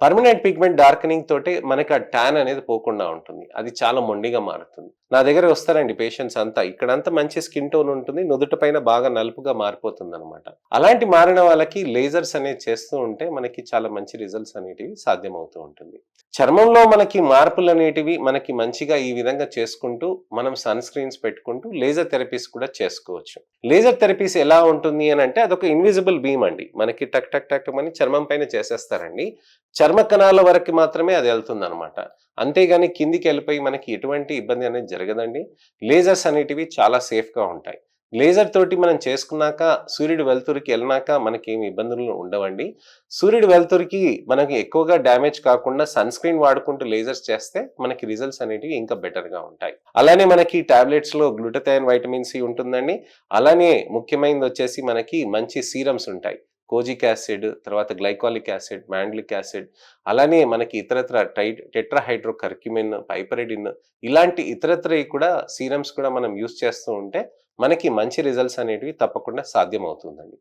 Permanent pigment darkening తోటి మనకి ఆ టాన్ అనేది పోకుండా ఉంటుంది. అది చాలా మొండిగా మారుతుంది. నా దగ్గరకి వస్తారండి పేషెంట్స్ అంతా. ఇక్కడంతా మంచి స్కిన్ టోన్ ఉంటుంది. నుదుటి పైన బాగా నలుపుగా మారిపోతుందనమాట. అలాంటి మారిన వాళ్ళకి లేజర్స్ అనేది చేస్తూ ఉంటే మనకి చాలా మంచి రిజల్ట్స్ అనేటివి సాధ్యమవుతూ ఉంటుంది. చర్మంలో మనకి మార్పులనేటివి మనకి మంచిగా ఈ విధంగా చేసుకుంటూ మనం సన్ స్క్రీన్స్ పెట్టుకుంటూ లేజర్ థెరపీస్ కూడా చేసుకోవచ్చు. లేజర్ థెరపీస్ ఎలా ఉంటుంది అనంటే అదొక ఇన్విజిబుల్ బీమ్ అండి. మనకి టక్ టక్ టక్ అని చర్మం పైన చేసేస్తారండి. చర్మ కణాల వరకు మాత్రమే అది వెళ్తుందనమాట. అంతేగాని కిందికెళ్ళిపోయి మనకి ఎటువంటి ఇబ్బంది అనేది జరగదండి. లేజర్స్ అనేటివి చాలా సేఫ్‌గా ఉంటాయి. లేజర్ తోటి మనం చేసుకున్నాక సూర్యుడి వెలుతురికి ఎళ్ళినాక మనకేమి ఇబ్బందులు ఉండవండి. సూర్యుడి వెలుతురికి మనకి ఎక్కువగా డ్యామేజ్ కాకుండా సన్ స్క్రీన్ వాడుకుంటూ లేజర్స్ చేస్తే మనకి రిజల్ట్స్ అనేటివి ఇంకా బెటర్‌గా ఉంటాయి. అలానే మనకి టాబ్లెట్స్‌లో గ్లూటథైన్, వైటమిన్ సి ఉంటుందండి. అలానే ముఖ్యమైనదొచ్చేసి మనకి మంచి సీరమ్స్ ఉంటాయి. కోజిక్ యాసిడ్, తర్వాత గ్లైకాలిక్ యాసిడ్, మాండలిక్ యాసిడ్, అలానే మనకి ఇతరత్ర టెట్రాహైడ్రో కర్క్యుమిన్, పైపరిడిన్ ఇలాంటి ఇతరత్రయి కూడా సీరమ్స్ కూడా మనం యూజ్ చేస్తూ ఉంటే మనకి మంచి రిజల్ట్స్ అనేటివి తప్పకుండా సాధ్యమవుతుందండి.